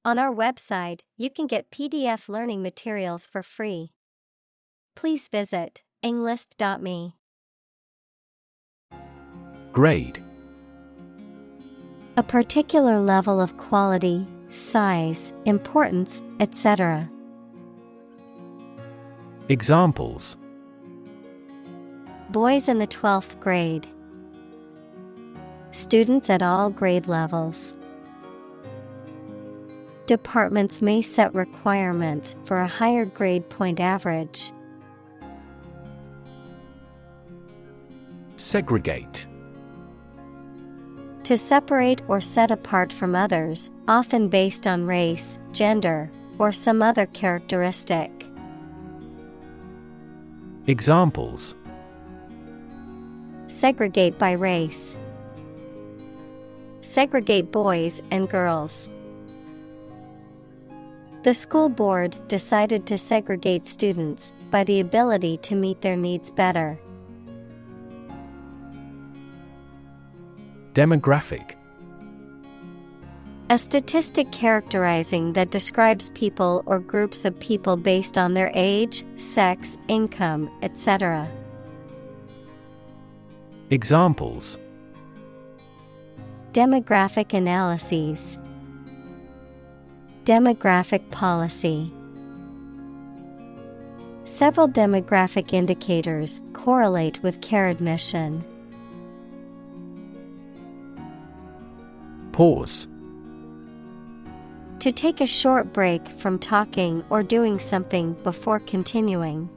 On our website, you can get PDF learning materials for free. Please visit englist.me. Grade. A particular level of quality, size, importance, etc. Examples: Boys in the 12th grade. Students at all grade levels. Departments may set requirements for a higher grade point average. Segregate. To separate or set apart from others, often based on race, gender, or some other characteristic. Examples: Segregate by race. Segregate boys and girls. The school board decided to segregate students by the ability to meet their needs better. Demographic. A statistic characterizing that describes people or groups of people based on their age, sex, income, etc. Examples: Demographic analyses. Demographic policy. Several demographic indicators correlate with care admission. Pause. To take a short break from talking or doing something before continuing.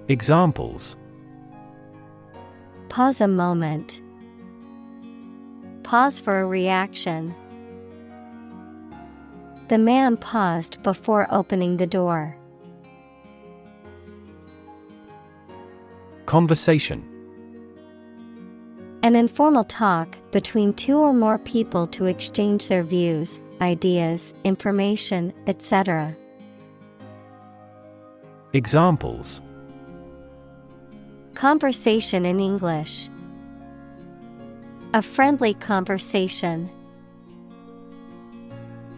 Examples: Pause a moment. Pause for a reaction. The man paused before opening the door. Conversation. An informal talk between two or more people to exchange their views, ideas, information, etc. Examples: Conversation in English. A friendly conversation.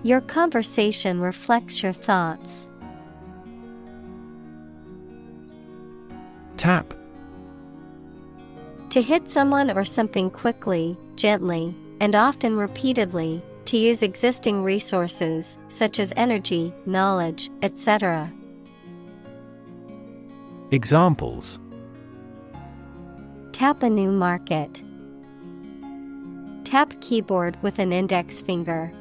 Your conversation reflects your thoughts. Tap. To hit someone or something quickly, gently, and often repeatedly, to use existing resources, such as energy, knowledge, etc. Examples: Tap a new market. Tap keyboard with an index finger.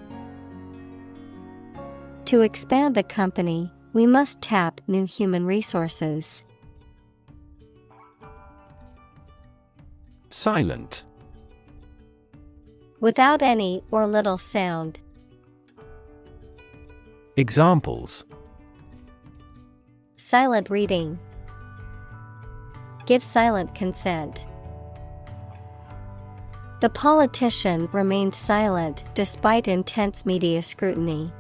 To expand the company, we must tap new human resources. Silent. Without any or little sound. Examples: Silent reading. Give silent consent. The politician remained silent despite intense media scrutiny.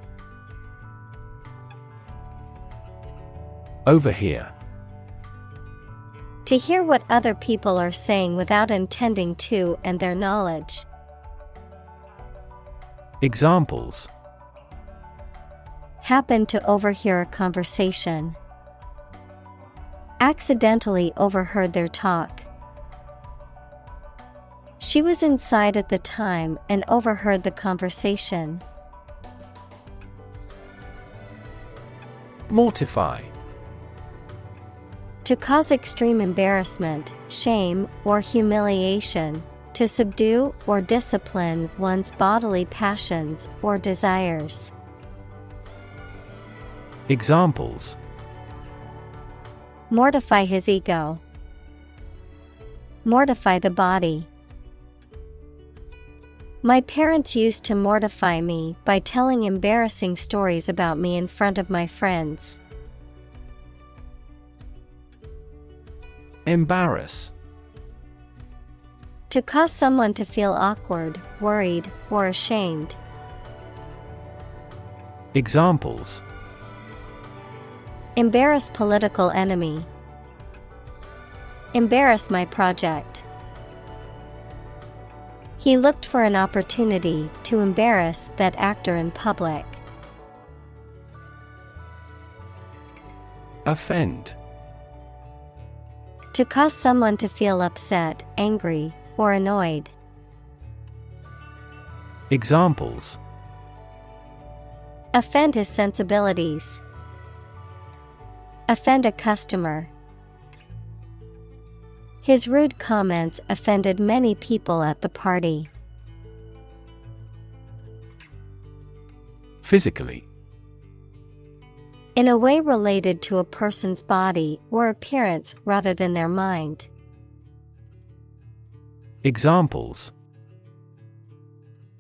Overhear. To hear what other people are saying without intending to and their knowledge. Examples: Happen to overhear a conversation. Accidentally overheard their talk. She was inside at the time and overheard the conversation. Mortify. To cause extreme embarrassment, shame, or humiliation. To subdue or discipline one's bodily passions or desires. Examples: Mortify his ego. Mortify the body. My parents used to mortify me by telling embarrassing stories about me in front of my friends. Embarrass. To cause someone to feel awkward, worried, or ashamed. Examples: Embarrass political enemy. Embarrass my project. He looked for an opportunity to embarrass that actor in public. Offend. To cause someone to feel upset, angry, or annoyed. Examples: Offend his sensibilities. Offend a customer. His rude comments offended many people at the party. Physically. In a way related to a person's body or appearance rather than their mind. Examples: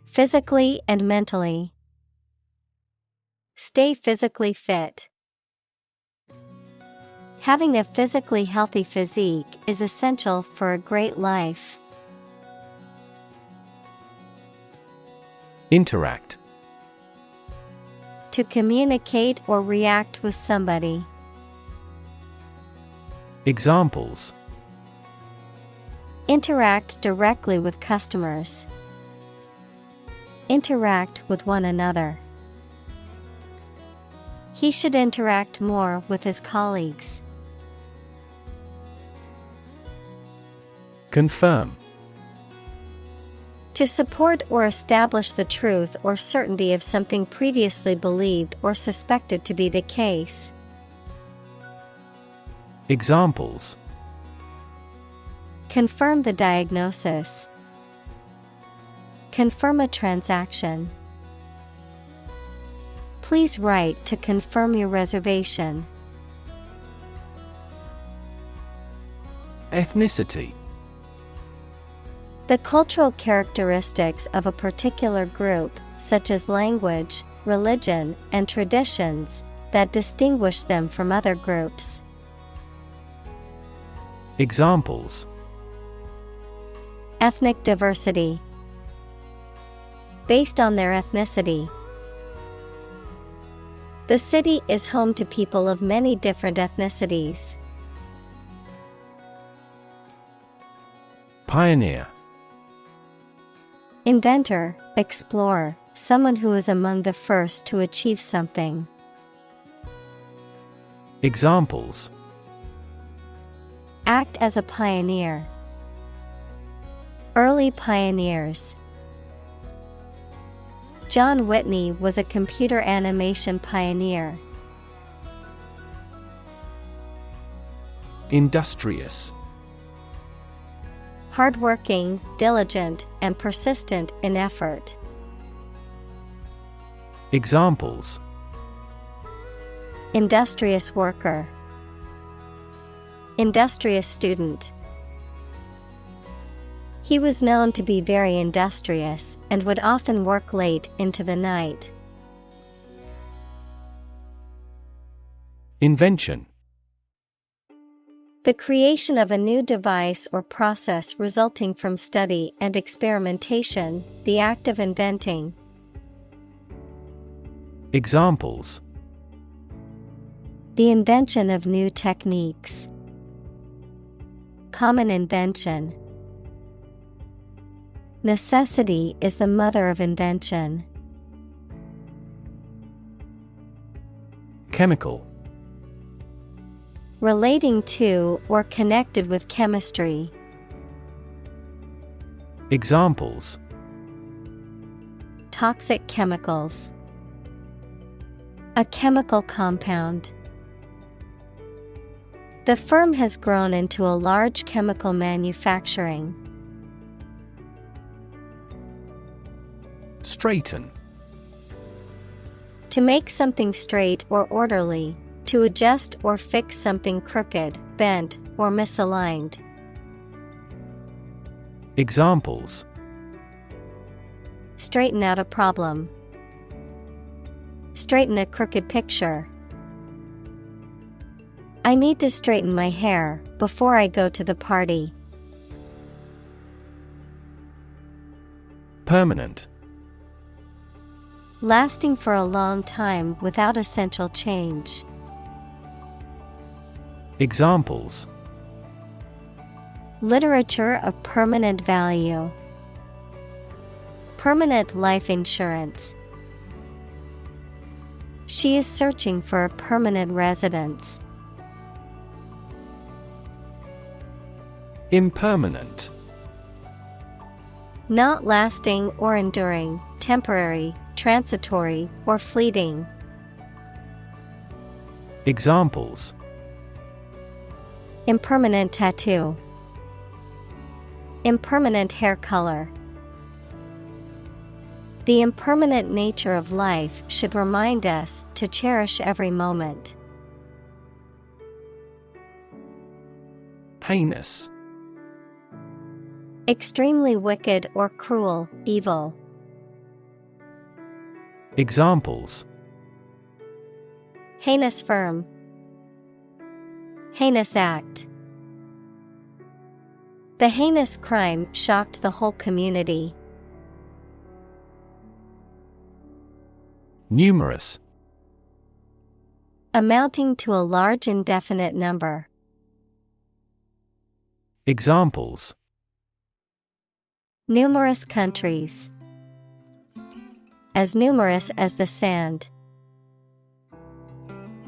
Physically and mentally. Stay physically fit. Having a physically healthy physique is essential for a great life. Interact. To communicate or react with somebody. Examples: Interact directly with customers. Interact with one another. He should interact more with his colleagues. Confirm. To support or establish the truth or certainty of something previously believed or suspected to be the case. Examples: Confirm the diagnosis. Confirm a transaction. Please write to confirm your reservation. Ethnicity. The cultural characteristics of a particular group, such as language, religion, and traditions, that distinguish them from other groups. Examples: Ethnic diversity. Based on their ethnicity. The city is home to people of many different ethnicities. Pioneer. Inventor, explorer, someone who is among the first to achieve something. Examples: Act as a pioneer. Early pioneers. John Whitney was a computer animation pioneer. Industrious. Hardworking, diligent, and persistent in effort. Examples: Industrious worker. Industrious student. He was known to be very industrious and would often work late into the night. Invention. The creation of a new device or process resulting from study and experimentation, the act of inventing. Examples: The invention of new techniques. Common invention. Necessity is the mother of invention. Chemical. Relating to or connected with chemistry. Examples: Toxic chemicals. A chemical compound. The firm has grown into a large chemical manufacturing. Straighten. To make something straight or orderly, to adjust or fix something crooked, bent, or misaligned. Examples: Straighten out a problem. Straighten a crooked picture. I need to straighten my hair before I go to the party. Permanent. Lasting for a long time without essential change. Examples: Literature of permanent value. Permanent life insurance. She is searching for a permanent residence. Impermanent. Not lasting or enduring, temporary, transitory, or fleeting. Examples: Impermanent tattoo. Impermanent hair color. The impermanent nature of life should remind us to cherish every moment. Heinous. Extremely wicked or cruel, evil. Examples: Heinous firm. Heinous act. The heinous crime shocked the whole community. Numerous. Amounting to a large indefinite number. Examples: Numerous countries. As numerous as the sand.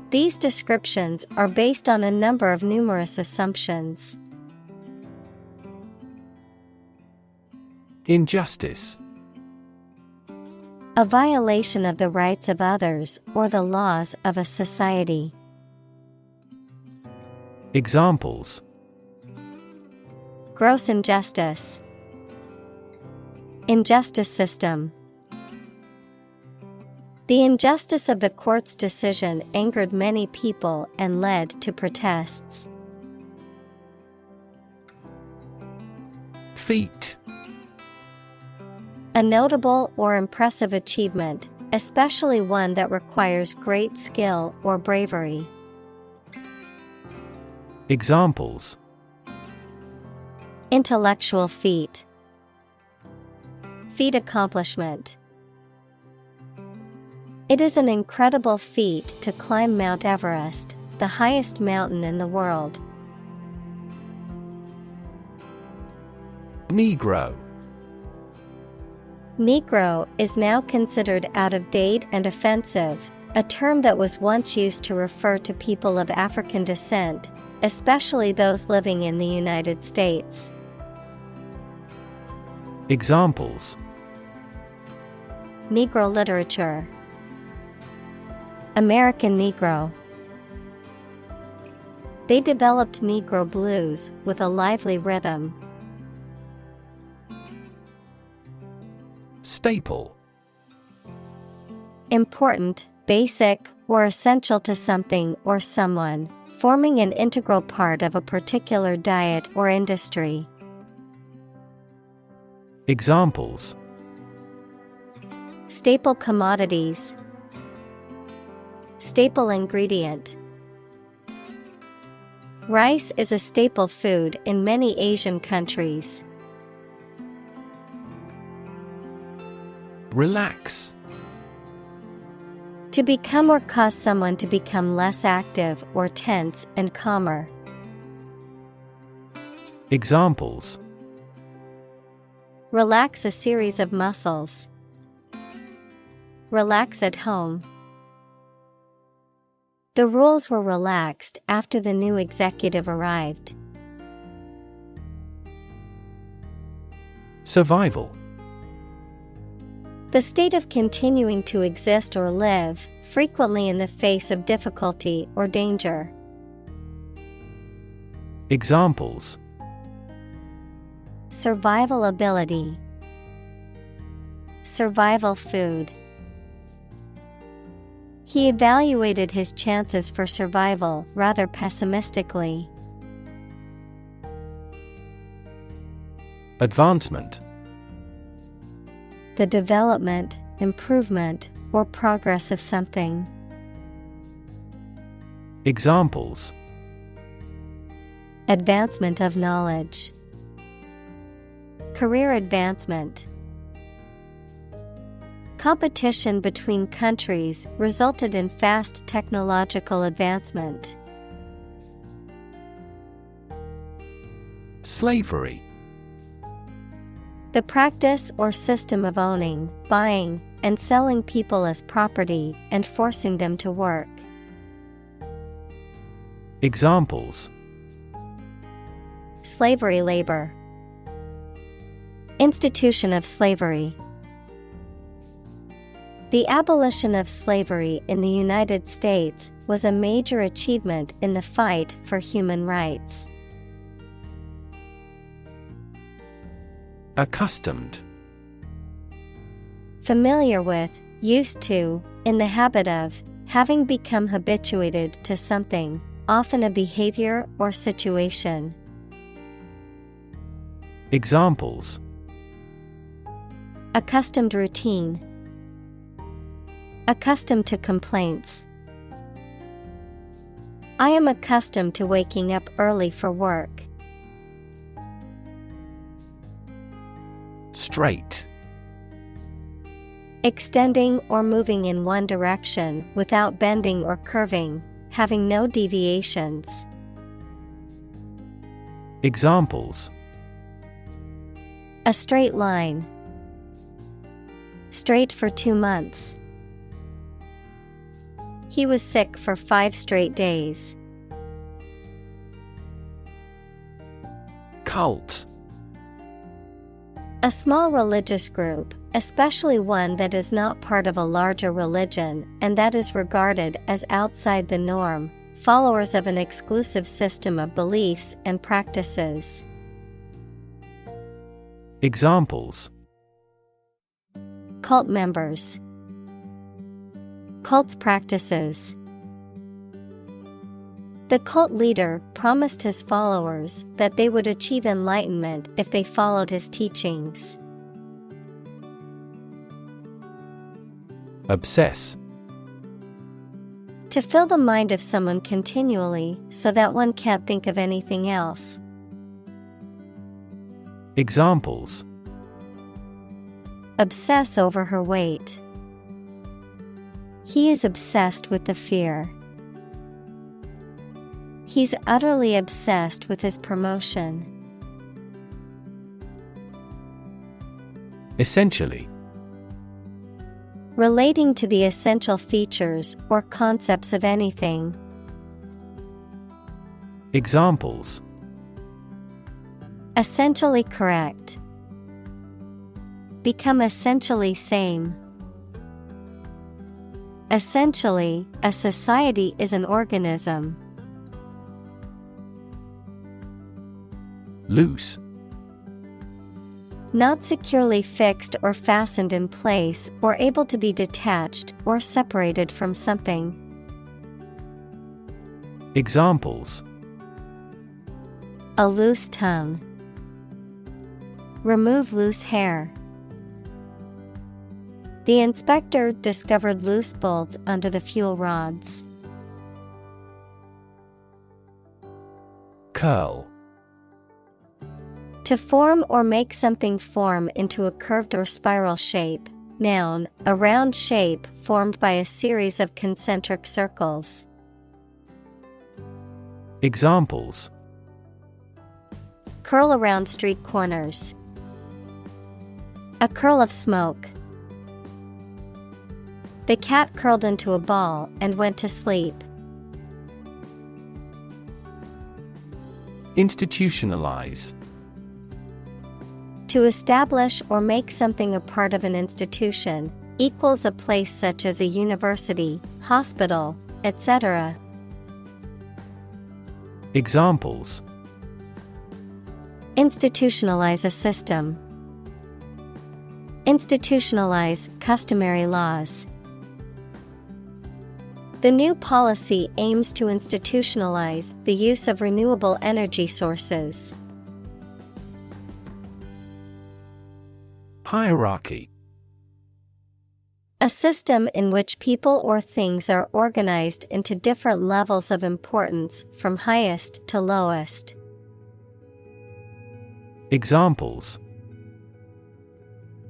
These descriptions are based on a number of numerous assumptions. Injustice. A violation of the rights of others or the laws of a society. Examples: Gross injustice. Injustice system. The injustice of the court's decision angered many people and led to protests. Feat. A notable or impressive achievement, especially one that requires great skill or bravery. Examples: Intellectual feat. Feat accomplishment. It is an incredible feat to climb Mount Everest, the highest mountain in the world. Negro. Negro is now considered out of date and offensive, a term that was once used to refer to people of African descent, especially those living in the United States. Examples: Negro literature. American Negro. They developed Negro blues with a lively rhythm. Staple. Important, basic, or essential to something or someone, forming an integral part of a particular diet or industry. Examples: Staple commodities. Staple ingredient. Rice is a staple food in many Asian countries. Relax. To become or cause someone to become less active or tense and calmer. Examples: Relax a series of muscles. Relax at home. The rules were relaxed after the new executive arrived. Survival. The state of continuing to exist or live, frequently in the face of difficulty or danger. Examples: Survival ability. Survival food. He evaluated his chances for survival rather pessimistically. Advancement. The development, improvement, or progress of something. Examples: Advancement of knowledge. Career advancement. Competition between countries resulted in fast technological advancement. Slavery. The practice or system of owning, buying, and selling people as property and forcing them to work. Examples: Slavery labor. Institution of slavery. The abolition of slavery in the United States was a major achievement in the fight for human rights. Accustomed. Familiar with, used to, in the habit of, having become habituated to something, often a behavior or situation. Examples: Accustomed routine. Accustomed to complaints. I am accustomed to waking up early for work. Straight. Extending or moving in one direction without bending or curving, having no deviations. Examples: A straight line. Straight for 2 months. He was sick for 5 straight days. Cult. A small religious group, especially one that is not part of a larger religion and that is regarded as outside the norm, followers of an exclusive system of beliefs and practices. Examples: Cult members. Cult's practices. The cult leader promised his followers that they would achieve enlightenment if they followed his teachings. Obsess. To fill the mind of someone continually so that one can't think of anything else. Examples: Obsess over her weight. He is obsessed with the fear. He's utterly obsessed with his promotion. Essentially. Relating to the essential features or concepts of anything. Examples: Essentially correct. Become essentially same. Essentially, a society is an organism. Loose. Not securely fixed or fastened in place or able to be detached or separated from something. Examples: A loose tongue. Remove loose hair. The inspector discovered loose bolts under the fuel rods. Curl. To form or make something form into a curved or spiral shape. Noun, a round shape formed by a series of concentric circles. Examples: Curl around street corners. A curl of smoke. The cat curled into a ball and went to sleep. Institutionalize. To establish or make something a part of an institution, equals a place such as a university, hospital, etc. Examples: Institutionalize a system. Institutionalize customary laws. The new policy aims to institutionalize the use of renewable energy sources. Hierarchy. A system in which people or things are organized into different levels of importance from highest to lowest. Examples: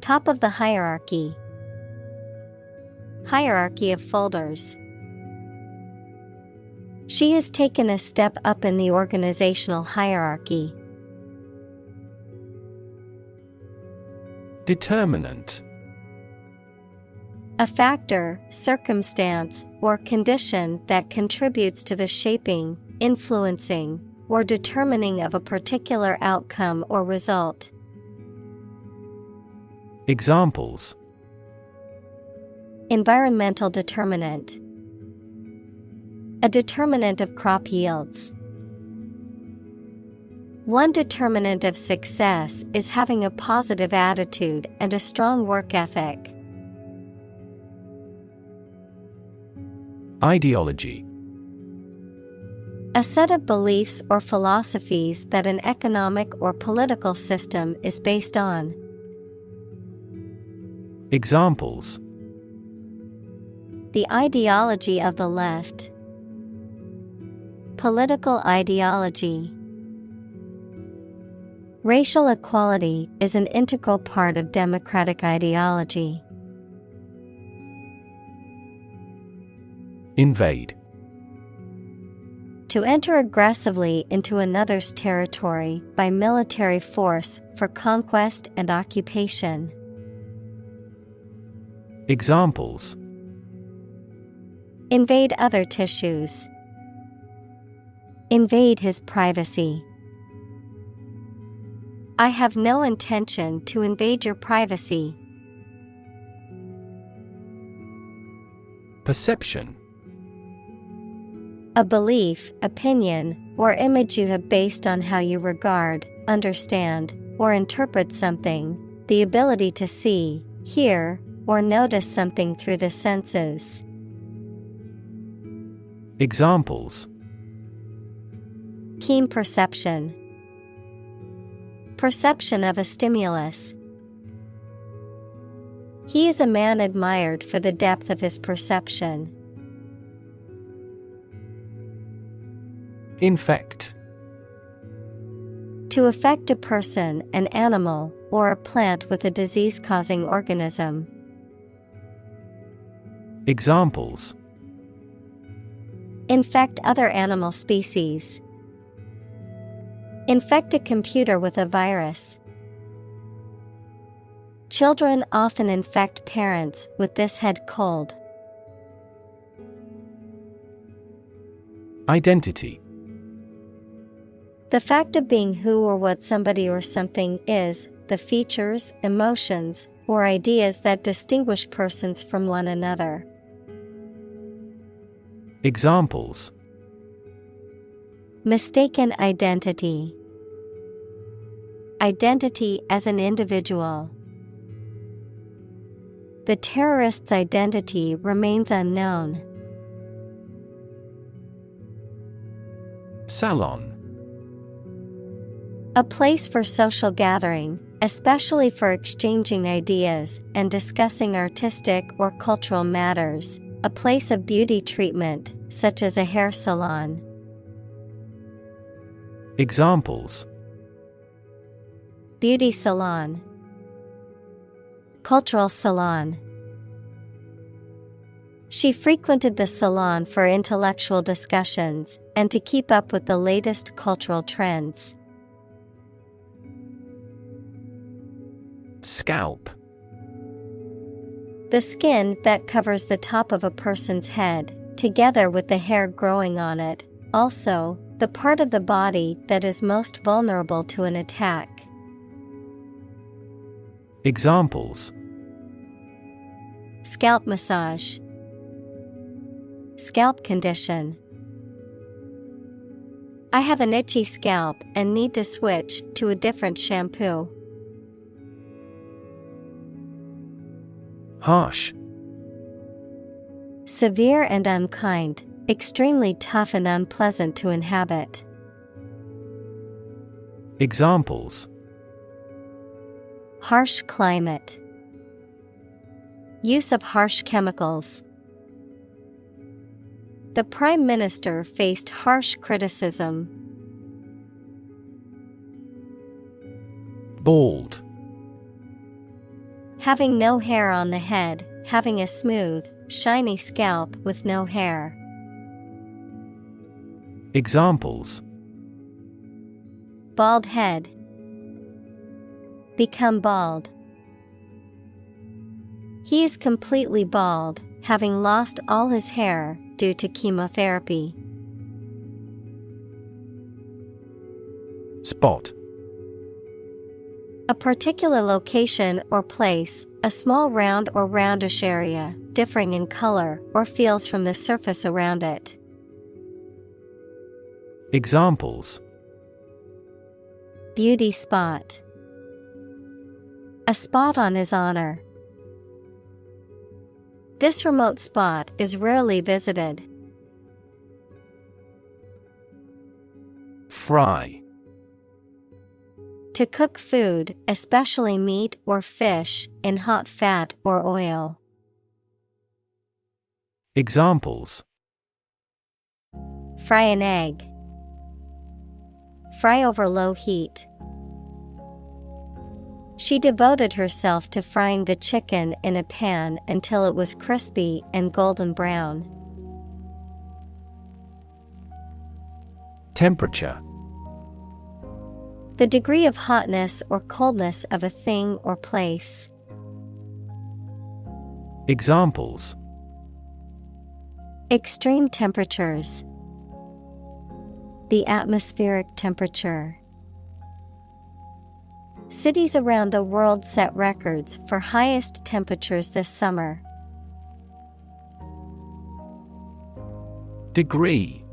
Top of the hierarchy. Hierarchy of folders. She has taken a step up in the organizational hierarchy. Determinant. A factor, circumstance, or condition that contributes to the shaping, influencing, or determining of a particular outcome or result. Examples: Environmental determinant. A determinant of crop yields. One determinant of success is having a positive attitude and a strong work ethic. Ideology. A set of beliefs or philosophies that an economic or political system is based on. Examples: The ideology of the left. Political ideology. Racial equality is an integral part of democratic ideology. Invade. To enter aggressively into another's territory by military force for conquest and occupation. Examples: Invade other tissues. Invade his privacy. I have no intention to invade your privacy. Perception. A belief, opinion, or image you have based on how you regard, understand, or interpret something, the ability to see, hear, or notice something through the senses. Examples: Keen perception. Perception of a stimulus. He is a man admired for the depth of his perception. Infect. To affect a person, an animal, or a plant with a disease-causing organism. Examples: Infect other animal species. Infect a computer with a virus. Children often infect parents with this head cold. Identity. The fact of being who or what somebody or something is, the features, emotions, or ideas that distinguish persons from one another. Examples: Mistaken identity. Identity as an individual. The terrorist's identity remains unknown. Salon. A place for social gathering, especially for exchanging ideas and discussing artistic or cultural matters. A place of beauty treatment, such as a hair salon. Examples: Beauty salon. Cultural salon. She frequented the salon for intellectual discussions and to keep up with the latest cultural trends. Scalp. The skin that covers the top of a person's head, together with the hair growing on it, also, the part of the body that is most vulnerable to an attack. Examples: Scalp massage. Scalp condition. I have an itchy scalp and need to switch to a different shampoo. Harsh. Severe and unkind, extremely tough and unpleasant to inhabit. Examples: Harsh climate. Use of harsh chemicals. The Prime Minister faced harsh criticism. Bald. Having no hair on the head, having a smooth, shiny scalp with no hair. Examples: Bald head. Become bald. He is completely bald, having lost all his hair due to chemotherapy. Spot. A particular location or place, a small round or roundish area, differing in color or feels from the surface around it. Examples: Beauty spot. A spot on his honor. This remote spot is rarely visited. Fry. To cook food, especially meat or fish, in hot fat or oil. Examples: Fry an egg. Fry over low heat. She devoted herself to frying the chicken in a pan until it was crispy and golden brown. Temperature. The degree of hotness or coldness of a thing or place. Examples: Extreme temperatures. The atmospheric temperature. Cities around the world set records for highest temperatures this summer. Degree.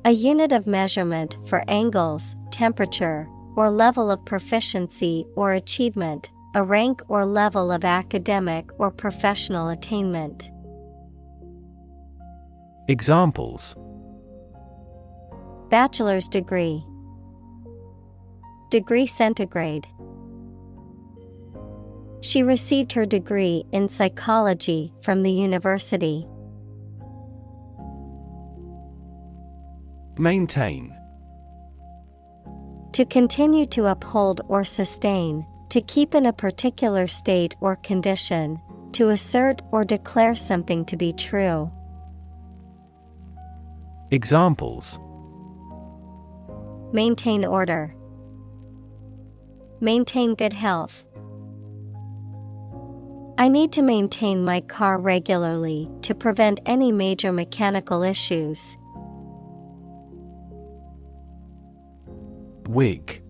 A unit of measurement for angles, temperature, or level of proficiency or achievement, a rank or level of academic or professional attainment. Examples: Bachelor's degree. Degree centigrade. She received her degree in psychology from the university. Maintain. To continue to uphold or sustain, to keep in a particular state or condition, to assert or declare something to be true. Examples: Maintain order. Maintain good health. I need to maintain my car regularly to prevent any major mechanical issues. Wig.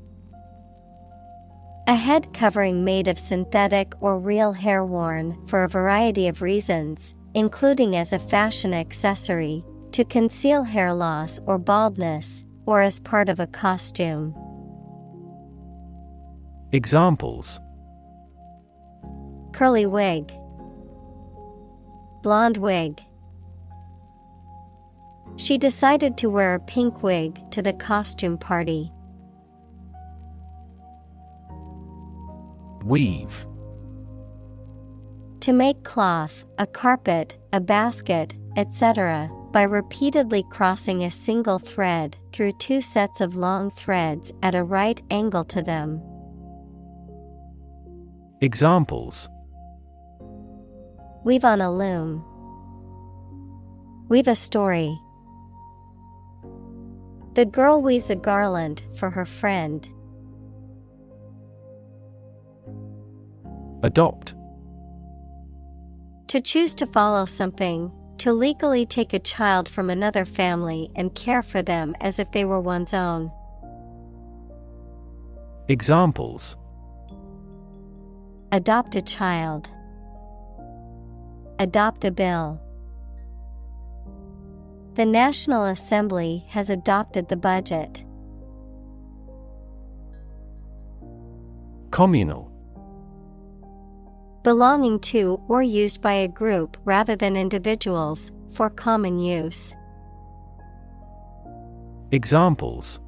A head covering made of synthetic or real hair worn for a variety of reasons, including as a fashion accessory, to conceal hair loss or baldness, or as part of a costume. Examples: Curly wig. Blonde wig. She decided to wear a pink wig to the costume party. Weave. To make cloth, a carpet, a basket, etc., by repeatedly crossing a single thread through two sets of long threads at a right angle to them. Examples: Weave on a loom. Weave a story. The girl weaves a garland for her friend. Adopt. To choose to follow something, to legally take a child from another family and care for them as if they were one's own. Examples: Adopt a child. Adopt a bill. The National Assembly has adopted the budget. Communal. Belonging to or used by a group rather than individuals, for common use. Examples: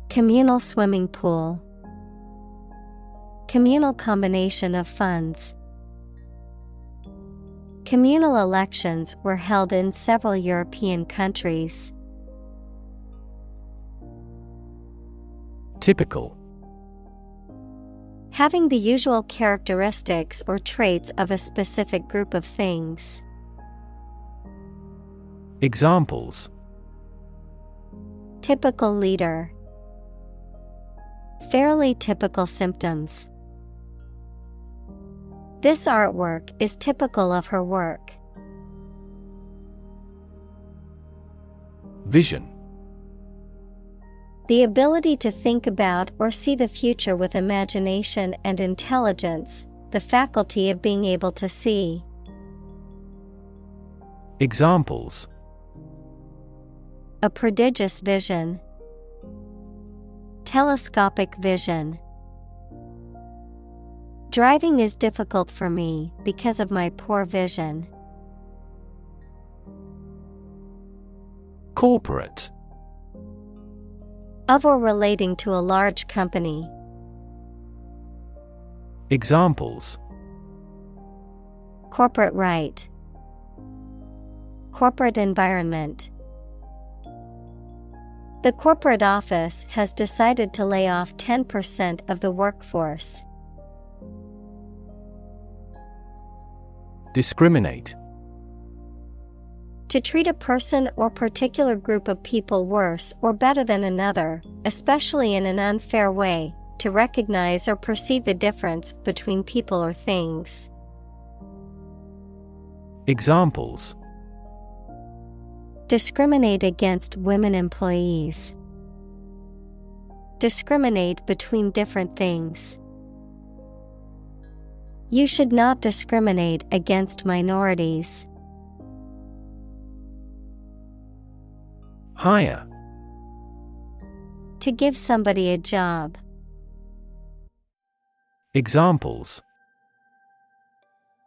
Communal swimming pool. Communal combination of funds. Communal elections were held in several European countries. Typical. Having the usual characteristics or traits of a specific group of things. Examples: Typical leader. Fairly typical symptoms. This artwork is typical of her work. Vision. The ability to think about or see the future with imagination and intelligence, the faculty of being able to see. Examples: A prodigious vision. Telescopic vision. Driving is difficult for me because of my poor vision. Corporate. Of or relating to a large company. Examples: Corporate right. Corporate environment. The corporate office has decided to lay off 10% of the workforce. Discriminate. To treat a person or particular group of people worse or better than another, especially in an unfair way, to recognize or perceive the difference between people or things. Examples: Discriminate against women employees. Discriminate between different things. You should not discriminate against minorities. Hire. To give somebody a job. Examples: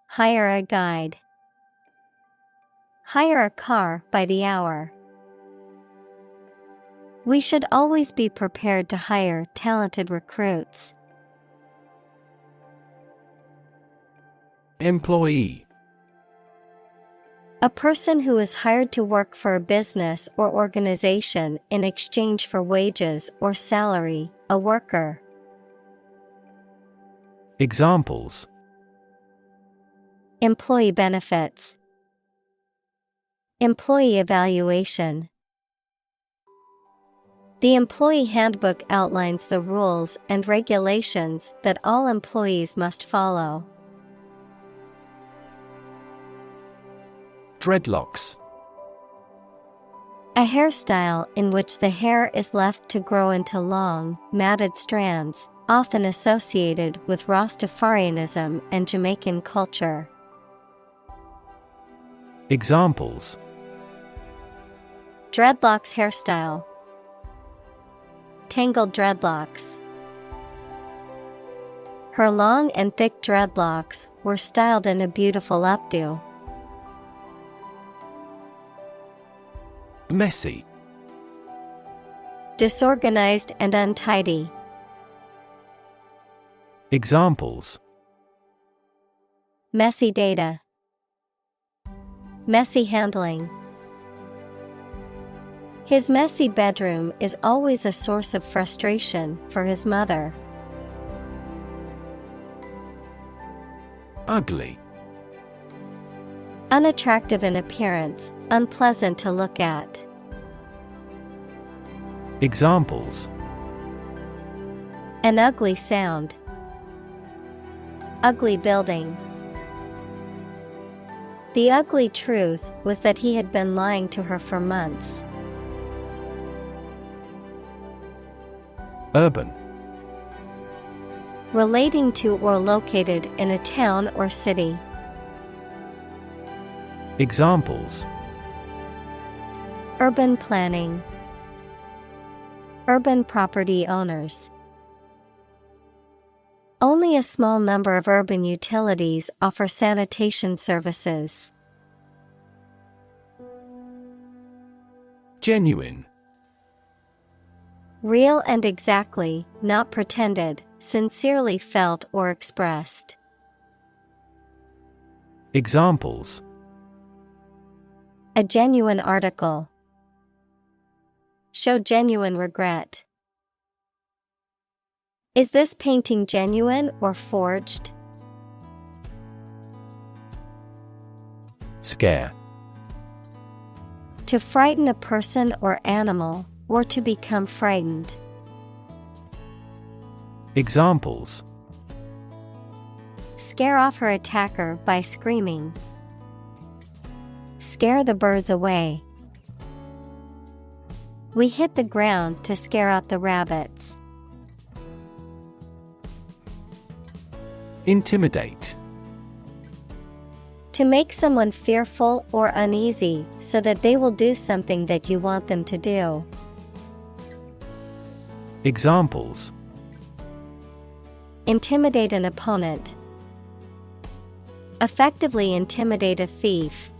Hire a guide. Hire a car by the hour. We should always be prepared to hire talented recruits. Employee. A person who is hired to work for a business or organization in exchange for wages or salary, a worker. Examples: Employee benefits. Employee evaluation. The employee handbook outlines the rules and regulations that all employees must follow. Dreadlocks. A hairstyle in which the hair is left to grow into long, matted strands, often associated with Rastafarianism and Jamaican culture. Examples: Dreadlocks hairstyle. Tangled dreadlocks. Her long and thick dreadlocks were styled in a beautiful updo. Messy. Disorganized and untidy. Examples: Messy data. Messy handling. His messy bedroom is always a source of frustration for his mother. Ugly. Unattractive in appearance, unpleasant to look at. Examples: An ugly sound. Ugly building. The ugly truth was that he had been lying to her for months. Urban. Relating to or located in a town or city. Examples: Urban planning. Urban property owners. Only a small number of urban utilities offer sanitation services. Genuine. Real and exactly, not pretended, sincerely felt or expressed. Examples: A genuine article. Show genuine regret. Is this painting genuine or forged? Scare. To frighten a person or animal, or to become frightened. Scare off her attacker by screaming. Scare the birds away. We hit the ground to scare out the rabbits. Intimidate. To make someone fearful or uneasy so that they will do something that you want them to do. Examples: intimidate an opponent. Effectively intimidate a thief.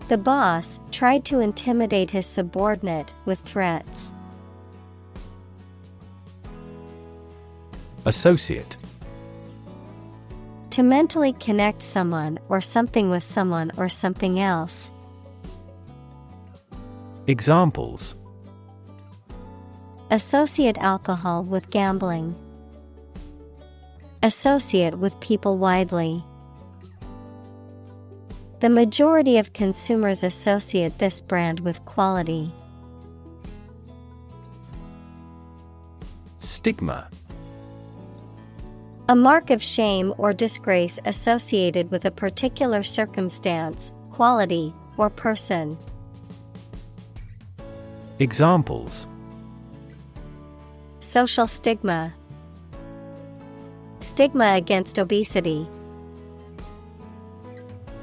The boss tried to intimidate his subordinate with threats. Associate. To mentally connect someone or something with someone or something else. Examples: associate alcohol with gambling. Associate with people widely. The majority of consumers associate this brand with quality. Stigma. A mark of shame or disgrace associated with a particular circumstance, quality, or person. Examples: social stigma. Stigma against obesity.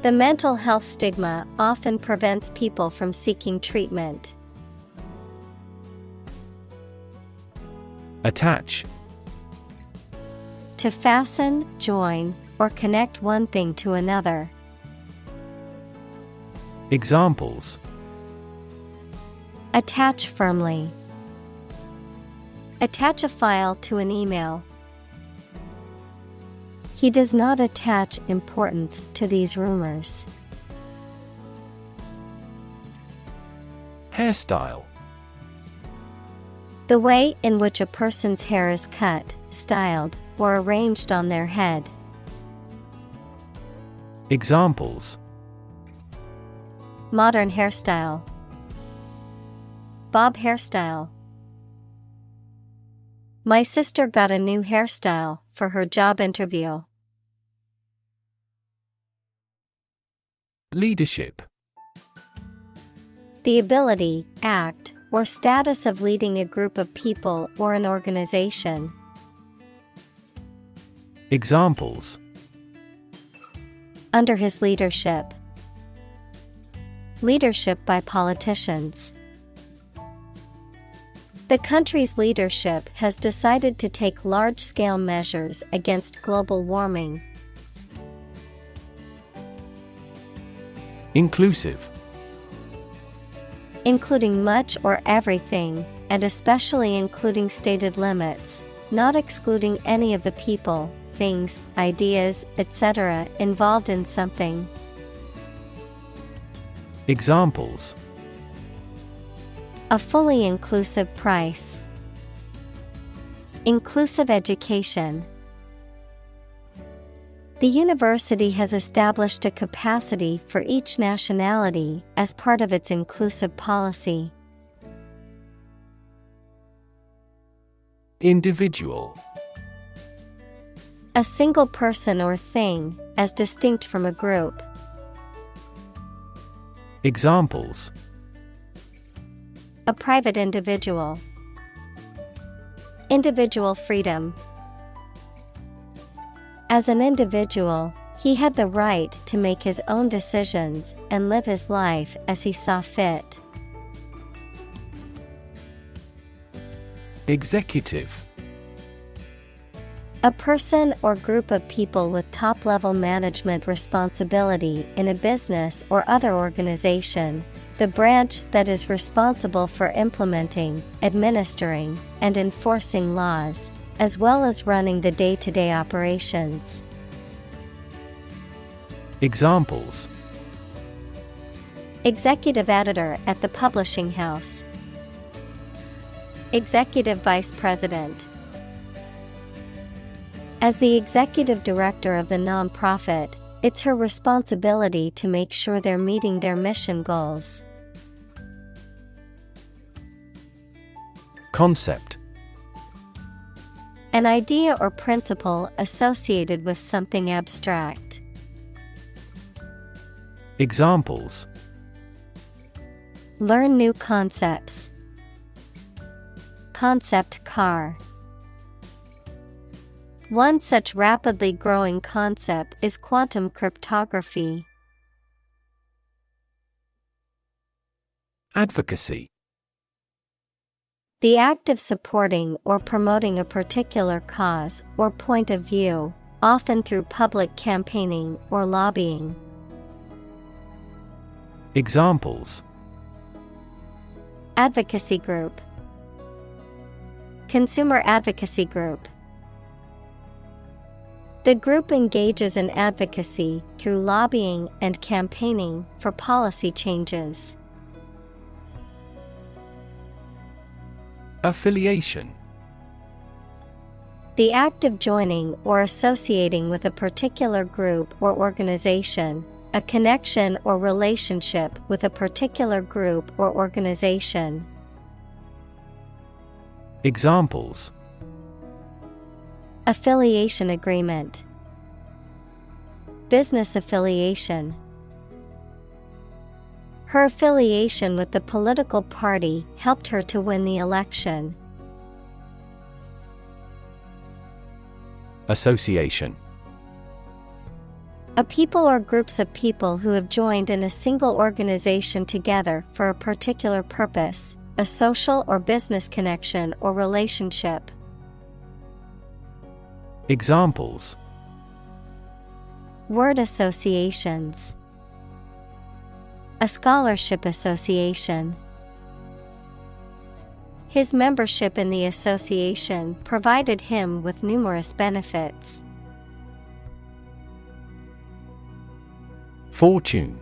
The mental health stigma often prevents people from seeking treatment. Attach. To fasten, join, or connect one thing to another. Examples: attach firmly. Attach a file to an email. He does not attach importance to these rumors. Hairstyle. The way in which a person's hair is cut, styled, or arranged on their head. Examples: modern hairstyle. Bob hairstyle. My sister got a new hairstyle for her job interview. Leadership. The ability, act, or status of leading a group of people or an organization. Examples: under his leadership. Leadership by politicians. The country's leadership has decided to take large-scale measures against global warming. Inclusive. Including much or everything, and especially including stated limits, not excluding any of the people, things, ideas, etc. involved in something. Examples: a fully inclusive price. Inclusive education. The university has established a capacity for each nationality as part of its inclusive policy. Individual. A single person or thing, as distinct from a group. Examples: a private individual. Individual freedom. As an individual, he had the right to make his own decisions and live his life as he saw fit. Executive. A person or group of people with top-level management responsibility in a business or other organization, the branch that is responsible for implementing, administering, and enforcing laws, as well as running the day-to-day operations. Examples: executive editor at the publishing house. Executive vice president. As the executive director of the nonprofit, it's her responsibility to make sure they're meeting their mission goals. Concept. An idea or principle associated with something abstract. Examples: Learn new concepts. Concept car. One such rapidly growing concept is quantum cryptography. Advocacy. The act of supporting or promoting a particular cause or point of view, often through public campaigning or lobbying. Examples: Advocacy group. Consumer advocacy group. The group engages in advocacy through lobbying and campaigning for policy changes. Affiliation. The act of joining or associating with a particular group or organization, a connection or relationship with a particular group or organization. Examples: Affiliation agreement. Business affiliation. Her affiliation with the political party helped her to win the election. Association. A people or groups of people who have joined in a single organization together for a particular purpose, a social or business connection or relationship. Examples: Word associations. A scholarship association. His membership in the association provided him with numerous benefits. Fortune.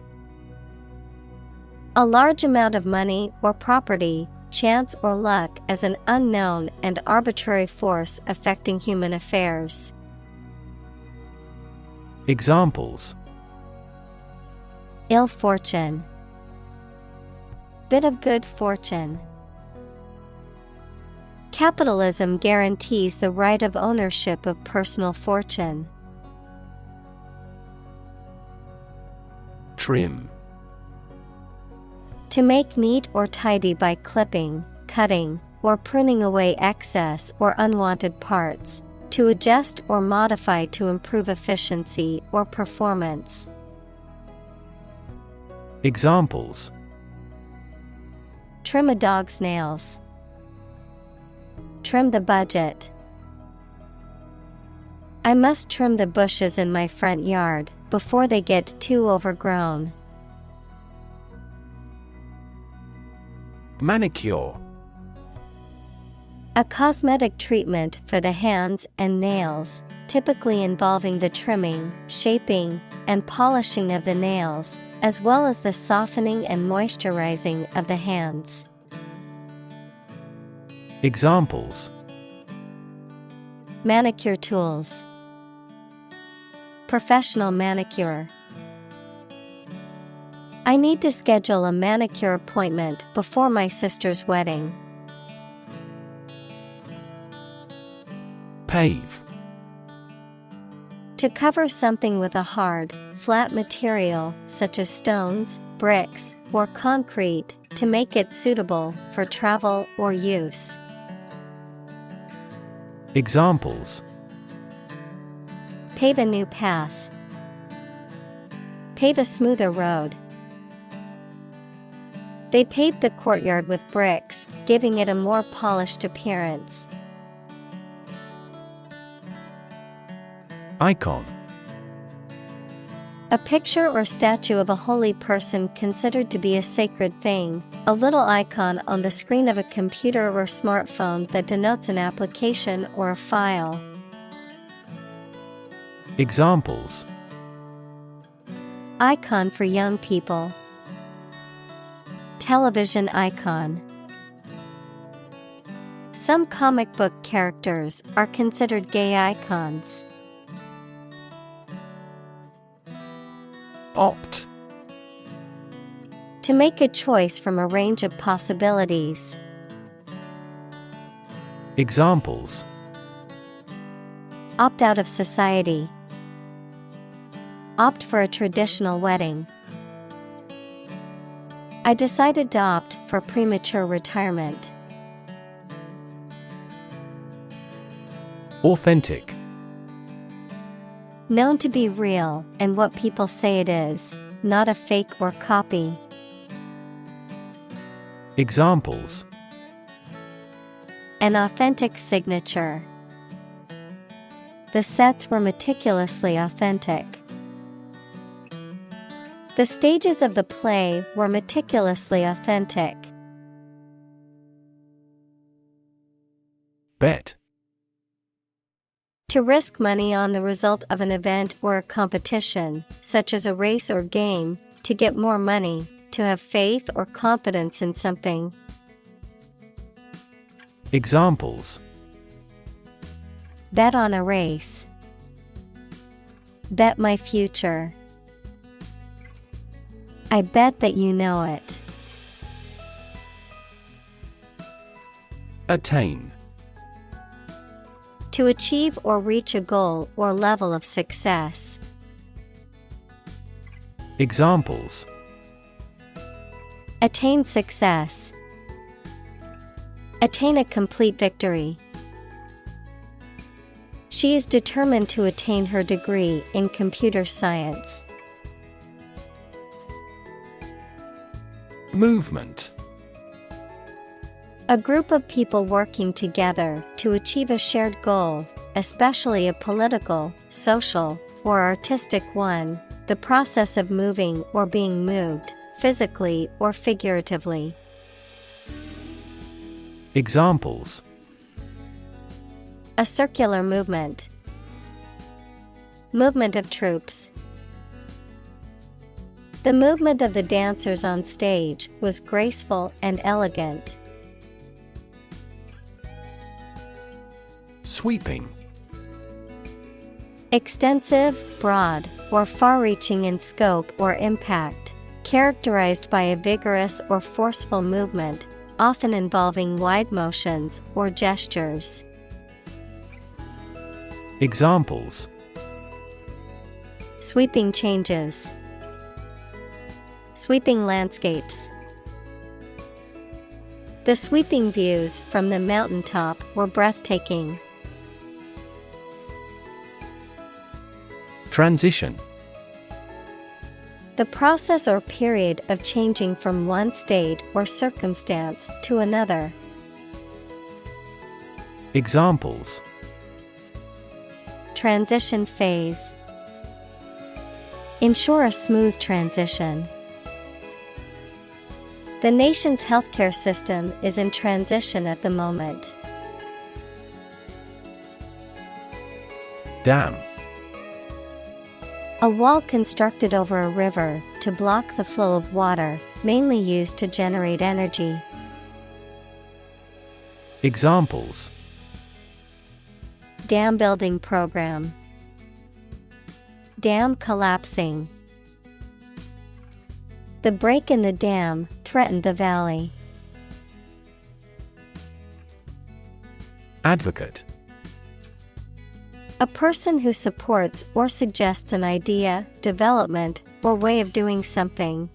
A large amount of money or property, chance or luck as an unknown and arbitrary force affecting human affairs. Examples: Ill fortune. Bit of good fortune. Capitalism guarantees the right of ownership of personal fortune. Trim. To make neat or tidy by clipping, cutting, or pruning away excess or unwanted parts. To adjust or modify to improve efficiency or performance. Examples: Trim a dog's nails. Trim the budget. I must trim the bushes in my front yard before they get too overgrown. Manicure. A cosmetic treatment for the hands and nails, typically involving the trimming, shaping, and polishing of the nails, as well as the softening and moisturizing of the hands. Examples: Manicure tools. Professional manicure. I need to schedule a manicure appointment before my sister's wedding. Pave. To cover something with a hard, flat material such as stones, bricks, or concrete to make it suitable for travel or use. Examples: Pave a new path. Pave a smoother road. They paved the courtyard with bricks, giving it a more polished appearance. Icon. A picture or statue of a holy person considered to be a sacred thing, a little icon on the screen of a computer or smartphone that denotes an application or a file. Examples: Icon for young people. Television icon. Some comic book characters are considered gay icons. Opt. To make a choice from a range of possibilities. Examples: Opt out of society. Opt for a traditional wedding. I decided to opt for premature retirement. Authentic. Known to be real and what people say it is, not a fake or copy. Examples: An authentic signature. The sets were meticulously authentic. The stages of the play were meticulously authentic. Bet. To risk money on the result of an event or a competition, such as a race or game, to get more money, to have faith or confidence in something. Examples: Bet on a race. Bet my future. I bet that you know it. Attain. To achieve or reach a goal or level of success. Examples: Attain success. Attain a complete victory. She is determined to attain her degree in computer science. Movement. A group of people working together to achieve a shared goal, especially a political, social, or artistic one, the process of moving or being moved, physically or figuratively. Examples: A circular movement. Movement of troops. The movement of the dancers on stage was graceful and elegant. Sweeping. Extensive, broad, or far-reaching in scope or impact, characterized by a vigorous or forceful movement, often involving wide motions or gestures. Examples: Sweeping changes. Sweeping landscapes. The sweeping views from the mountaintop were breathtaking. Transition. The process or period of changing from one state or circumstance to another. Examples: Transition phase. Ensure a smooth transition. The nation's healthcare system is in transition at the moment. Dam. A wall constructed over a river to block the flow of water, mainly used to generate energy. Examples: Dam building program. Dam collapsing. The break in the dam threatened the valley. Advocate. A person who supports or suggests an idea, development, or way of doing something.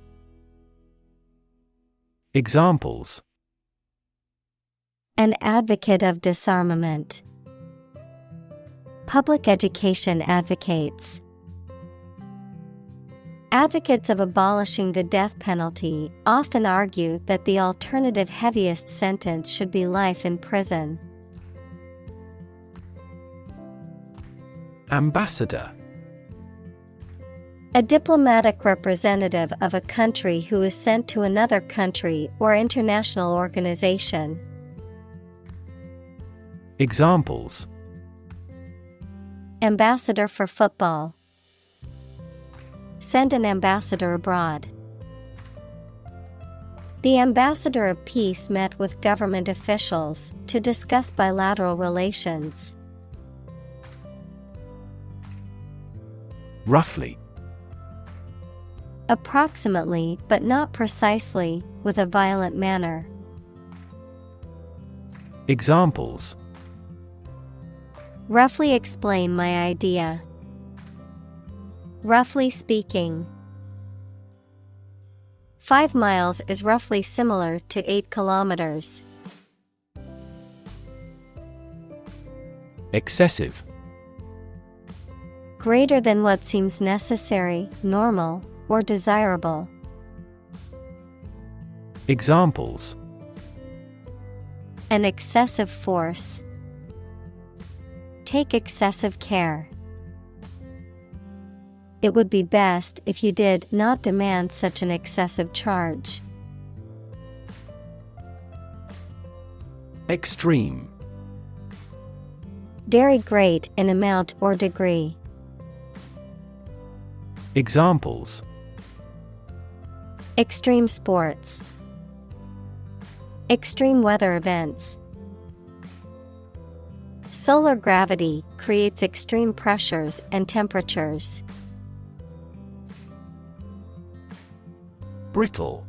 Examples: An advocate of disarmament. Public education advocates. Advocates of abolishing the death penalty often argue that the alternative heaviest sentence should be life in prison. Ambassador. A diplomatic representative of a country who is sent to another country or international organization. Examples: Ambassador for football. Send an ambassador abroad. The ambassador of peace met with government officials to discuss bilateral relations. Roughly. Approximately, but not precisely, with a violent manner. Roughly explain my idea. Roughly speaking. 5 miles is roughly similar to 8 kilometers. Excessive. Greater than what seems necessary, normal, or desirable. Examples: An excessive force. Take excessive care. It would be best if you did not demand such an excessive charge. Extreme. Very great in amount or degree. Examples: Extreme sports. Extreme weather events. Solar gravity creates extreme pressures and temperatures. Brittle.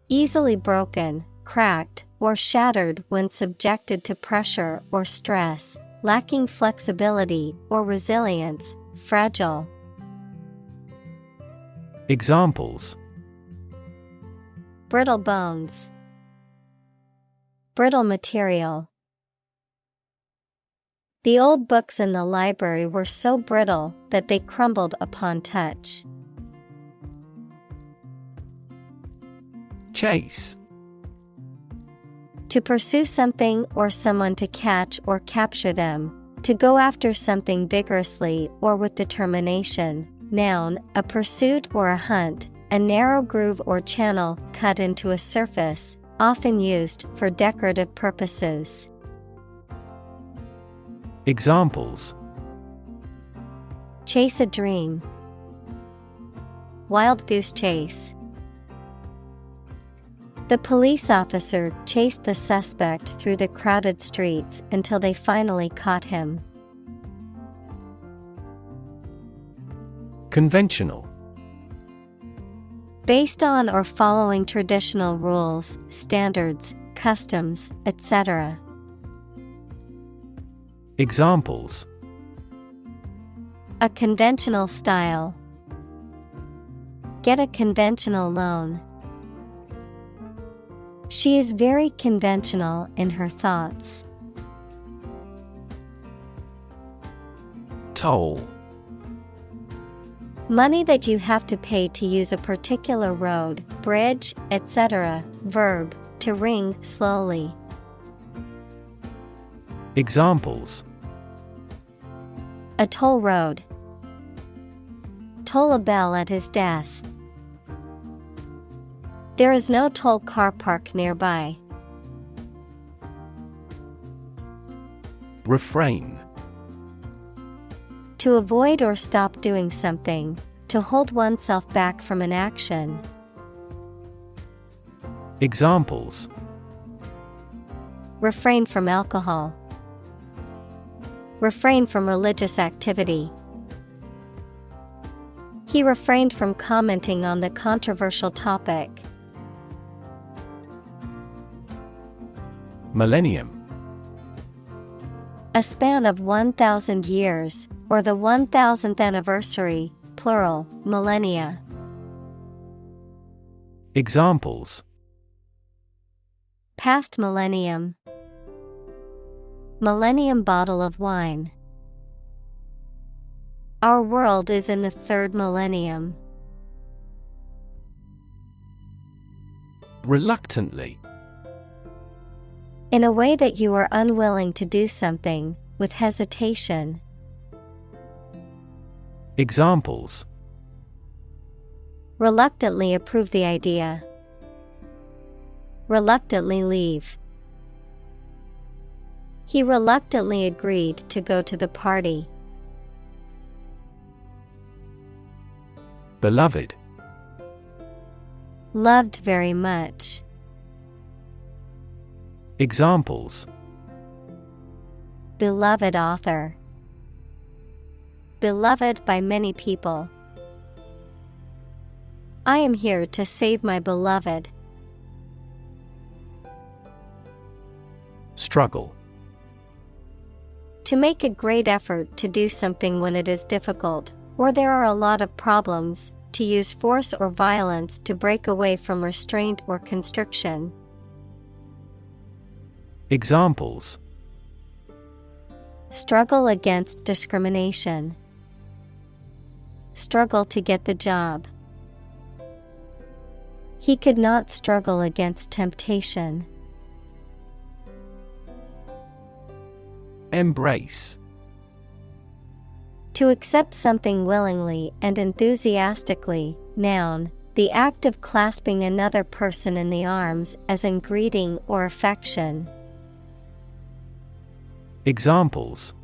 Easily broken, cracked, or shattered when subjected to pressure or stress, lacking flexibility or resilience, fragile. Examples: Brittle bones. Brittle material. The old books in the library were so brittle that they crumbled upon touch. Chase. To pursue something or someone, to catch or capture them. To go after something vigorously or with determination. Noun, a pursuit or a hunt, a narrow groove or channel cut into a surface, often used for decorative purposes. Examples: Chase a dream. Wild goose chase. The police officer chased the suspect through the crowded streets until they finally caught him. Conventional. Based on or following traditional rules, standards, customs, etc. Examples: A conventional style. Get a conventional loan. She is very conventional in her thoughts. Toll. Money that you have to pay to use a particular road, bridge, etc. Verb, to ring slowly. Examples: A toll road. Toll a bell at his death. There is no toll car park nearby. Refrain. To avoid or stop doing something, to hold oneself back from an action. Examples: Refrain from alcohol. Refrain from religious activity. He refrained from commenting on the controversial topic. Millennium. A span of 1,000 years, or the 1,000th anniversary, plural, millennia. Examples: Past millennium. Millennium bottle of wine. Our world is in the 3rd millennium. Reluctantly. In a way that you are unwilling to do something, with hesitation. Examples: Reluctantly approve the idea. Reluctantly leave. He reluctantly agreed to go to the party. Beloved. Loved very much. Examples: Beloved author. Beloved by many people. I am here to save my beloved. Struggle. To make a great effort to do something when it is difficult, or there are a lot of problems, to use force or violence to break away from restraint or constriction. Examples: struggle against discrimination, struggle to get the job. He could not struggle against temptation. Embrace. To accept something willingly and enthusiastically. Noun, the act of clasping another person in the arms as in greeting or affection. Examples: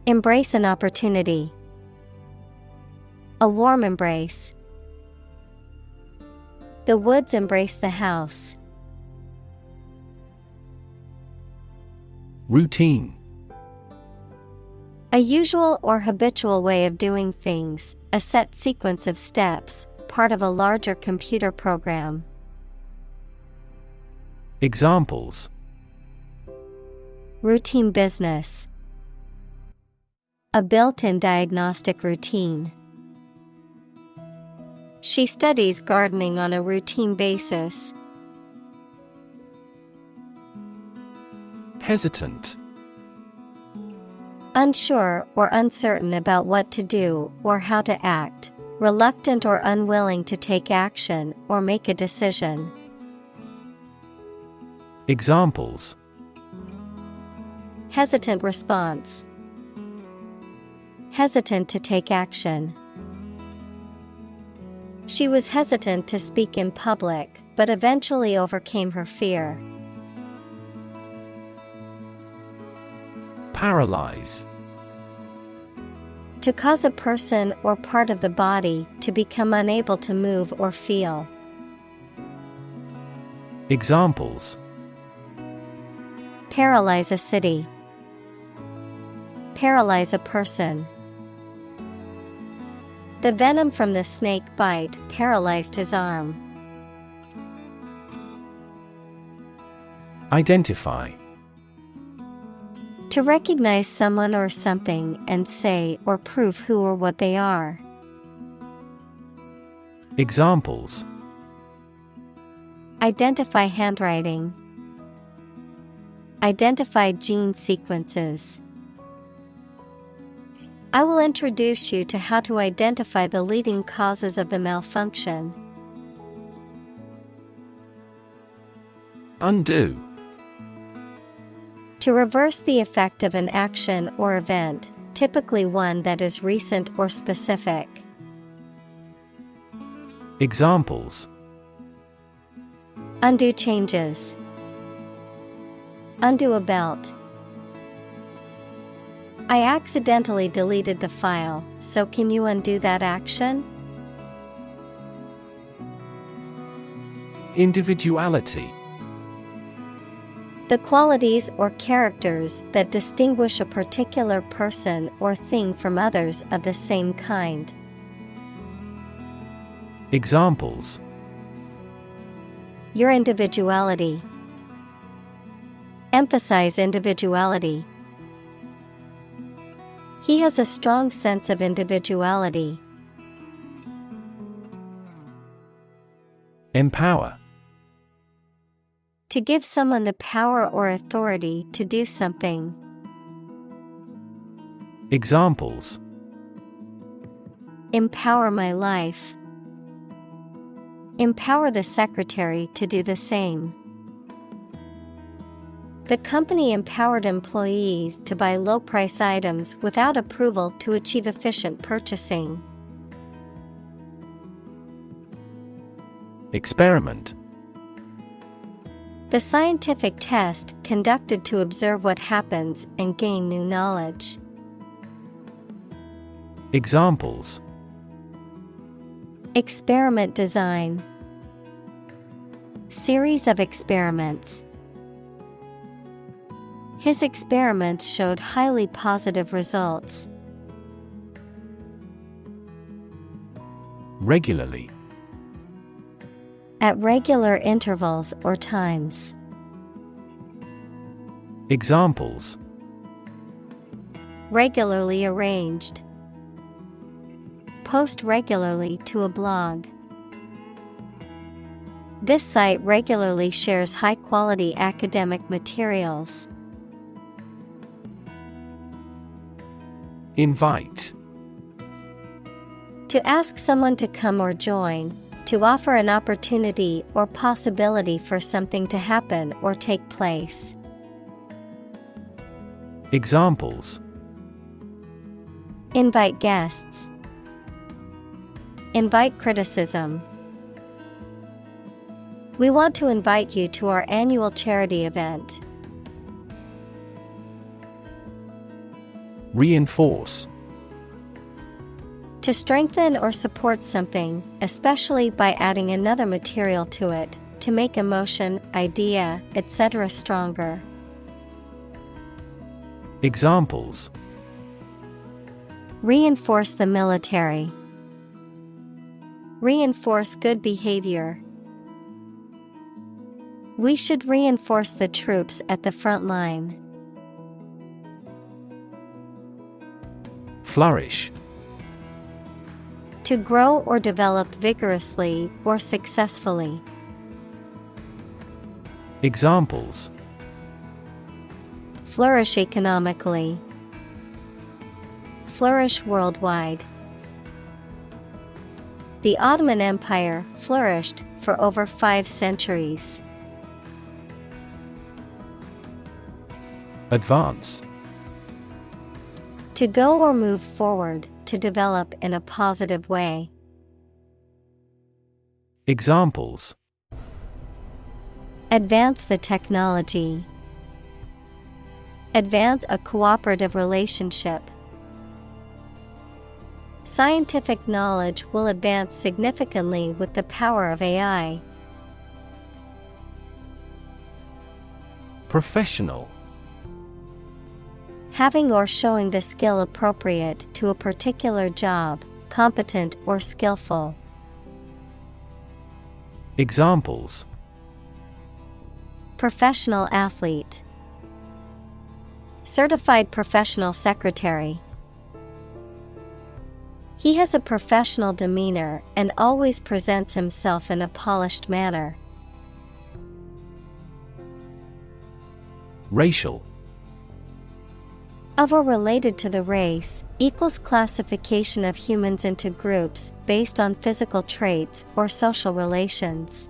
embrace an opportunity, a warm embrace. The woods embrace the house. Routine. A usual or habitual way of doing things, a set sequence of steps, part of a larger computer program. Examples: routine business, a built-in diagnostic routine. She studies gardening on a routine basis. Hesitant. Unsure or uncertain about what to do or how to act, reluctant or unwilling to take action or make a decision. Examples: hesitant response, hesitant to take action. She was hesitant to speak in public, but eventually overcame her fear. Paralyze. To cause a person or part of the body to become unable to move or feel. Examples: paralyze a city, paralyze a person. The venom from the snake bite paralyzed his arm. Identify. To recognize someone or something and say or prove who or what they are. Examples: identify handwriting, identify gene sequences. I will introduce you to how to identify the leading causes of the malfunction. Undo. To reverse the effect of an action or event, typically one that is recent or specific. Examples: undo changes, undo a belt. I accidentally deleted the file, so can you undo that action? Individuality. The qualities or characters that distinguish a particular person or thing from others of the same kind. Examples: your individuality. Emphasize individuality. He has a strong sense of individuality. Empower. To give someone the power or authority to do something. Examples: empower my life. Empower the secretary to do the same. The company empowered employees to buy low-price items without approval to achieve efficient purchasing. Experiment. The scientific test conducted to observe what happens and gain new knowledge. Examples: experiment design. Series of experiments. His experiments showed highly positive results. Regularly. At regular intervals or times. Examples: Regularly arranged. Post regularly to a blog. This site regularly shares high-quality academic materials. Invite. To ask someone to come or join, to offer an opportunity or possibility for something to happen or take place. Examples: Invite guests. Invite criticism. We want to invite you to our annual charity event. Reinforce. To strengthen or support something, especially by adding another material to it, to make emotion, idea, etc. stronger. Examples: Reinforce the military. Reinforce good behavior. We should reinforce the troops at the front line. Flourish. To grow or develop vigorously or successfully. Examples: Flourish economically. Flourish worldwide. The Ottoman Empire flourished for over 5 centuries. Advance. To go or move forward, to develop in a positive way. Examples: Advance the technology. Advance a cooperative relationship. Scientific knowledge will advance significantly with the power of AI. Professional. Having or showing the skill appropriate to a particular job, competent or skillful. Examples: Professional athlete. Certified professional secretary. He has a professional demeanor and always presents himself in a polished manner. Racial. Of or related to the race, equals classification of humans into groups based on physical traits or social relations.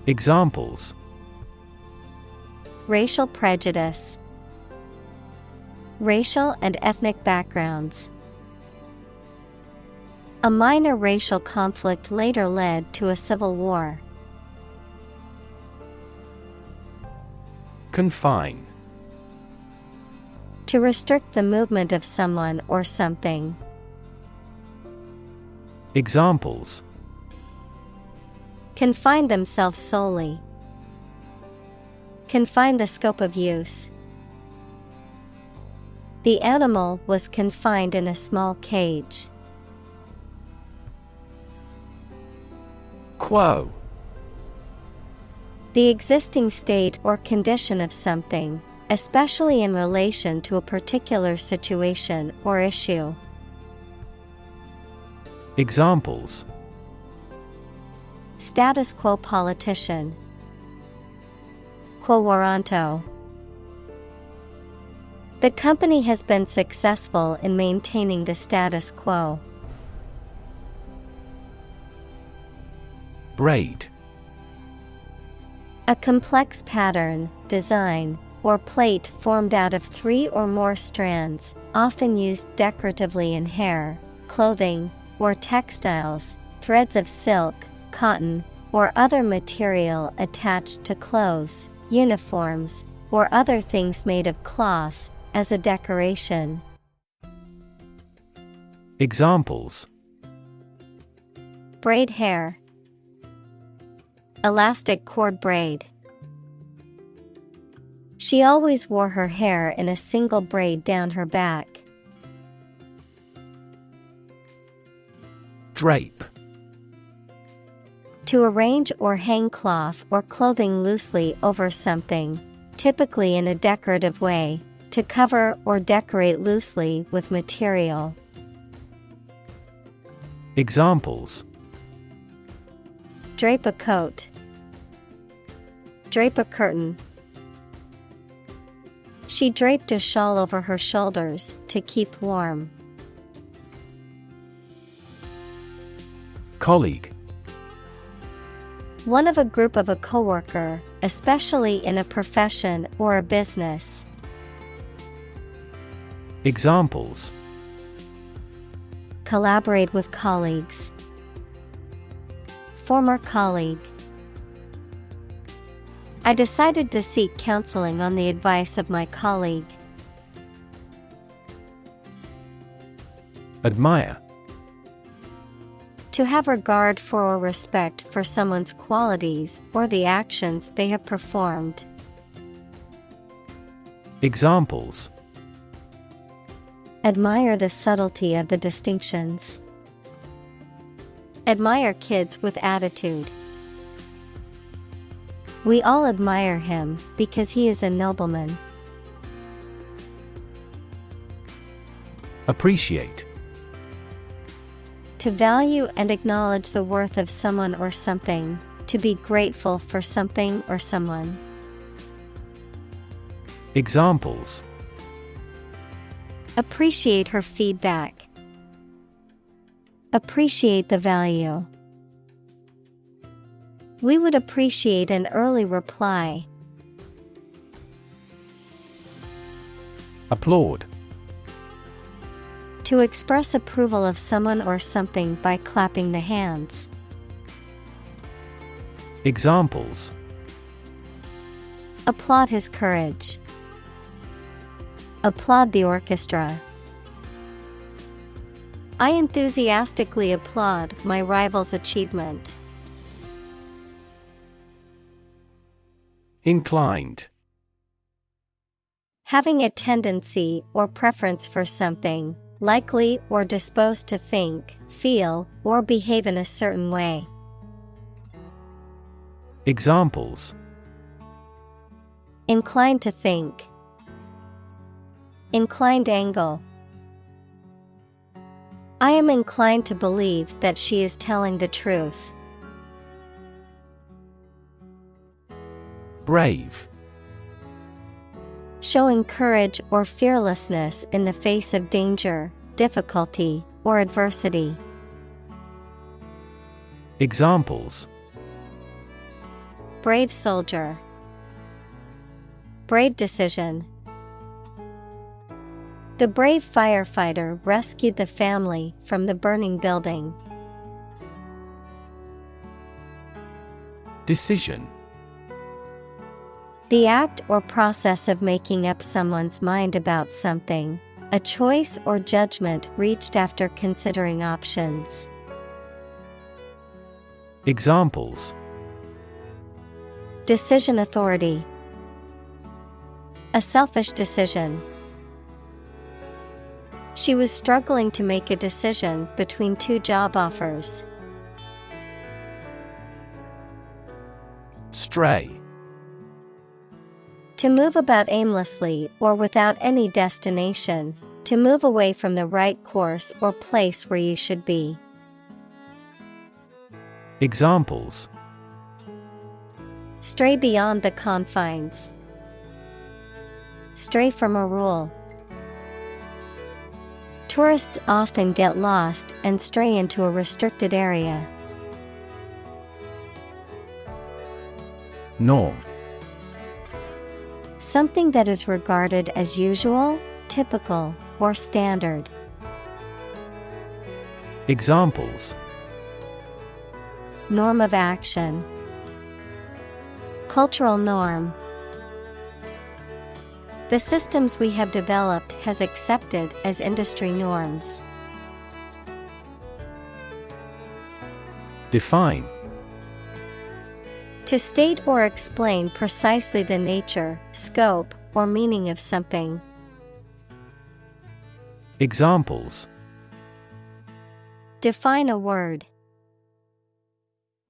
Examples: Racial prejudice. Racial and ethnic backgrounds. A minor racial conflict later led to a civil war. Confine. To restrict the movement of someone or something. Examples: Confine themselves solely. Confine the scope of use. The animal was confined in a small cage. Quo. The existing state or condition of something, especially in relation to a particular situation or issue. Examples: Status quo politician. Quo warranto. The company has been successful in maintaining the status quo. Braid. A complex pattern, design, or plait formed out of 3 or more strands, often used decoratively in hair, clothing, or textiles, threads of silk, cotton, or other material attached to clothes, uniforms, or other things made of cloth, as a decoration. Examples: Braid hair. Elastic cord braid. She always wore her hair in a single braid down her back. Drape. To arrange or hang cloth or clothing loosely over something, typically in a decorative way, To cover or decorate loosely with material. Examples: Drape a coat. Drape a curtain. She draped a shawl over her shoulders to keep warm. Colleague. One of a group of a coworker, especially in a profession or a business. Examples: Collaborate with colleagues. Former colleague. I decided to seek counseling on the advice of my colleague. Admire. To have regard for or respect for someone's qualities or the actions they have performed. Examples: Admire the subtlety of the distinctions. Admire kids with attitude. We all admire him because he is a nobleman. Appreciate. To value and acknowledge the worth of someone or something. To be grateful for something or someone. Examples: Appreciate her feedback. Appreciate the value. We would appreciate an early reply. Applaud. To express approval of someone or something by clapping the hands. Examples: Applaud his courage. Applaud the orchestra. I enthusiastically applaud my rival's achievement. Inclined. Having a tendency or preference for something, likely or disposed to think, feel, or behave in a certain way. Examples: Inclined to think. Inclined angle. I am inclined to believe that she is telling the truth. Brave. Showing courage or fearlessness in the face of danger, difficulty, or adversity. Examples: Brave soldier. Brave decision. The brave firefighter rescued the family from the burning building. Decision. The act or process of making up someone's mind about something, a choice or judgment reached after considering options. Examples: Decision authority. A selfish decision. She was struggling to make a decision between two job offers. Stray. To move about aimlessly or without any destination, to move away from the right course or place where you should be. Examples: Stray beyond the confines. Stray from a rule. Tourists often get lost and stray into a restricted area. Norm. Something that is regarded as usual, typical, or standard. Examples: Norm of action. Cultural norm. The systems we have developed has accepted as industry norms. Define. To state or explain precisely the nature, scope, or meaning of something. Examples: Define a word.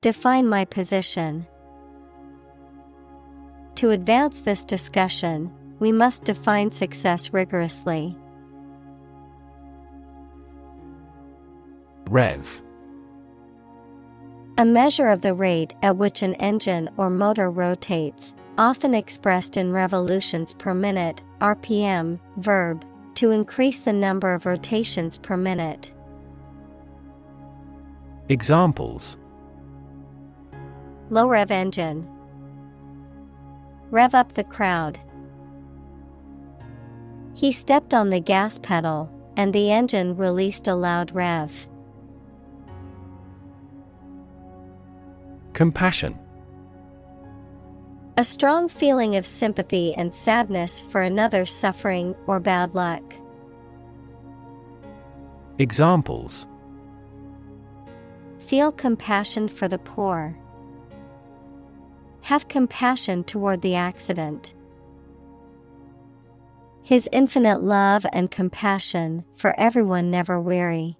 Define my position. To advance this discussion, we must define success rigorously. Rev. A measure of the rate at which an engine or motor rotates, often expressed in revolutions per minute, RPM, verb, to increase the number of rotations per minute. Examples: Low rev engine. Rev up the crowd. He stepped on the gas pedal, and the engine released a loud rev. Compassion. A strong feeling of sympathy and sadness for another's suffering or bad luck. Examples: Feel compassion for the poor. Have compassion toward the accident. His infinite love and compassion for everyone never weary.